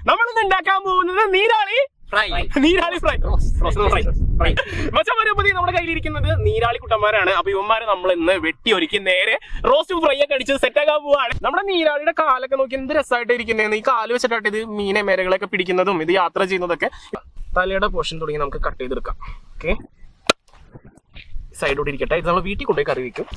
നമ്മളിന്ന് ഉണ്ടാക്കാൻ പോകുന്നത് നീരാളി ഫ്രൈ. മച്ചമാരെ നമ്മുടെ കയ്യിലിരിക്കുന്നത് നീരാളി കുട്ടന്മാരാണ്. അപ്പൊ ഇവന്മാരെ നമ്മൾ ഇന്ന് വെട്ടി ഒരുക്കി നേരെ റോസ്റ്റും ഫ്രൈ ഒക്കെ അടിച്ച് സെറ്റ് ആക്കാൻ പോവാണ്. നമ്മുടെ നീരാളിയുടെ കാലൊക്കെ നോക്കി എന്ത് രസമായിട്ട് ഇരിക്കുന്നത്. ഈ കാല് വെച്ചിട്ടായിട്ട് ഇത് മീനെ മേരകളൊക്കെ പിടിക്കുന്നതും ഇത് യാത്ര ചെയ്യുന്നതൊക്കെ. തലയുടെ പോർഷൻ തുടങ്ങി നമുക്ക് കട്ട് ചെയ്തെടുക്കാം. ഓക്കെ, സൈഡോട്ട് ഇരിക്കട്ടെ. ഇത് നമ്മൾ വീട്ടിൽ കൊണ്ടുപോയി കറി വയ്ക്കും.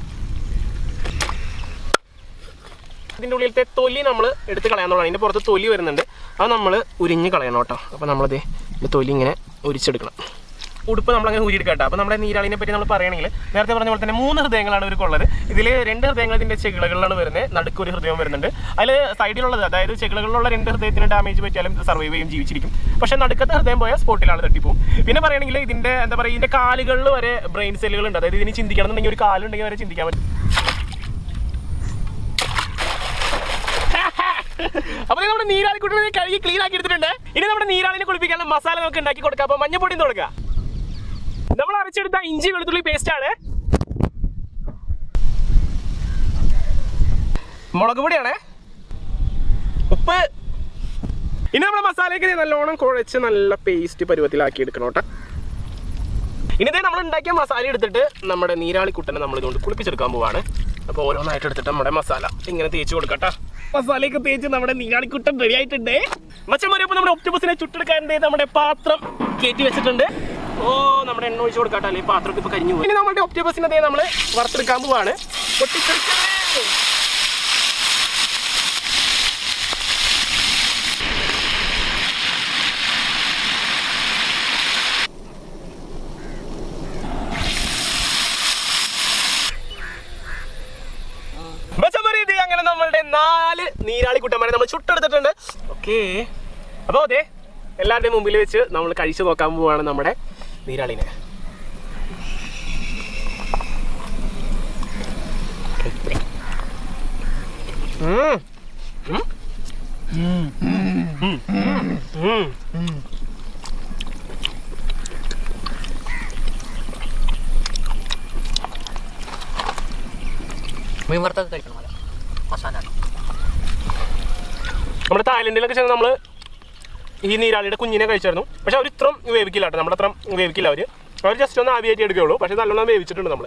ഇതിൻ്റെ ഉള്ളിലത്തെ തൊലി നമ്മൾ എടുത്ത് കളയാന്നുള്ളതാണ്. അതിൻ്റെ പുറത്ത് തൊലി വരുന്നുണ്ട്, അത് നമ്മൾ ഉരിഞ്ഞ് കളയണം കേട്ടോ. അപ്പോൾ നമ്മളത് തൊലി ഇങ്ങനെ ഉരിച്ചെടുക്കണം. ഉടുപ്പ് നമ്മളങ്ങനെ ഊരിയെടുക്കാം കേട്ടോ. അപ്പോൾ നമ്മുടെ നീരാളിനെ പറ്റി നമ്മൾ പറയുകയാണെങ്കിൽ നേരത്തെ പറഞ്ഞ പോലെ തന്നെ 3 ഹൃദയങ്ങളാണ് ഇവർക്കുള്ളത്. ഇതിൽ 2 ഹൃദയങ്ങൾ ഇതിൻ്റെ ചെകിളകളിലാണ് വരുന്നത്. നടുക്കൊരു ഹൃദയം വരുന്നുണ്ട്. അതിൽ സൈഡിലുള്ളത്, അതായത് ചെകിളകളിലുള്ള 2 ഹൃദയത്തിന് ഡാമേജ് പറ്റിയാലും സർവൈവ് ചെയ്യും, ജീവിച്ചിരിക്കും. പക്ഷേ നടുക്കത്തെ ഹൃദയം പോയാൽ സ്പോട്ടിലാണ് തട്ടിപ്പോവും. പിന്നെ പറയുകയാണെങ്കിൽ ഇതിൻ്റെ എന്താ പറയുക, ഇതിൻ്റെ കാലുകളിൽ വരെ ബ്രെയിൻ സെല്ലുകളുണ്ട്. അതായത് ഇതിന് ചിന്തിക്കണം എന്നുണ്ടെങ്കിൽ ഒരു കാലുണ്ടെങ്കിൽ വരെ ചിന്തിക്കാൻ പറ്റും. അപ്പൊ നമ്മുടെ നീരാളിക്കുട്ടിനെ കഴുകി ക്ലീൻ ആക്കി എടുത്തിട്ടുണ്ട്. ഇനി നമ്മുടെ നീരാളിനെ കുളിപ്പിക്കാനുള്ള മസാല നമുക്ക് ഉണ്ടാക്കി കൊടുക്കാം. അപ്പൊ മഞ്ഞപ്പൊടിയും തുടങ്ങാം. നമ്മൾ അരച്ചെടുത്ത ഇഞ്ചി വെളുത്തുള്ളി പേസ്റ്റ് ആണ്, മുളക് പൊടിയാണ്, ഉപ്പ്. ഇനി നമ്മുടെ മസാലയൊക്കെ നല്ലോണം കുഴച്ച് നല്ല പേസ്റ്റ് പരുവത്തിലാക്കി എടുക്കണം കേട്ടോ. ഇനിതേ നമ്മൾ ഉണ്ടാക്കിയ മസാല എടുത്തിട്ട് നമ്മുടെ നീരാളിക്കുട്ടനെ നമ്മൾ ഇതുകൊണ്ട് കുളിപ്പിച്ചെടുക്കാൻ പോവാണ്. അപ്പോൾ ഓരോന്നായിട്ട് എടുത്തിട്ട് നമ്മുടെ മസാല ഇങ്ങനെ തേച്ച് കൊടുക്കട്ടോ. മസാലയൊക്കെ തേച്ച് നമ്മുടെ നീരാളിക്കുട്ടൻ റെഡി ആയിട്ടുണ്ട്. മച്ചന്മാരെ, അപ്പോൾ നമ്മുടെ ഒക്ടോപസിനെ ചുട്ടെടുക്കാൻ നമ്മുടെ പാത്രം കയറ്റി വെച്ചിട്ടുണ്ട്. ഓ, നമ്മുടെ എണ്ണ ഒഴിച്ച് കൊടുക്കാട്ടോ, അല്ലെങ്കിൽ പാത്രമൊക്കെ ഇപ്പോൾ കരിഞ്ഞു പോയി. ഇനി നമ്മുടെ ഒക്ടോപസിനെ നമ്മൾ വറുത്തെടുക്കാൻ പോവാണ്. പൊട്ടിച്ചെടുക്കേ. അങ്ങനെ നമ്മളുടെ 4 നീരാളി കുട്ടന്മാരെ നമ്മൾ ചുട്ടെടുത്തിട്ടുണ്ട്. ഓക്കെ, അപ്പോൾ അതെ എല്ലാവരുടെയും മുമ്പിൽ വെച്ച് നമ്മൾ കഴിച്ചു നോക്കാൻ പോവാണ് നമ്മുടെ നീരാളിനെ. മീൻ വറുത്തൊക്കെ കഴിക്കണം. നമ്മുടെ തായ്ലൻഡിലൊക്കെ ചെന്ന് നമ്മൾ ഈ നീരാളിയുടെ കുഞ്ഞിനെ കഴിച്ചായിരുന്നു. പക്ഷെ അവർ ഇത്രയും വേവിക്കില്ല കേട്ടോ, നമ്മളത്ര വേവിക്കില്ല. അവർ ജസ്റ്റ് ഒന്ന് ആവിയായിട്ട് എടുക്കുകയുള്ളൂ. പക്ഷെ നല്ലോണം വേവിച്ചിട്ടുണ്ട് നമ്മൾ.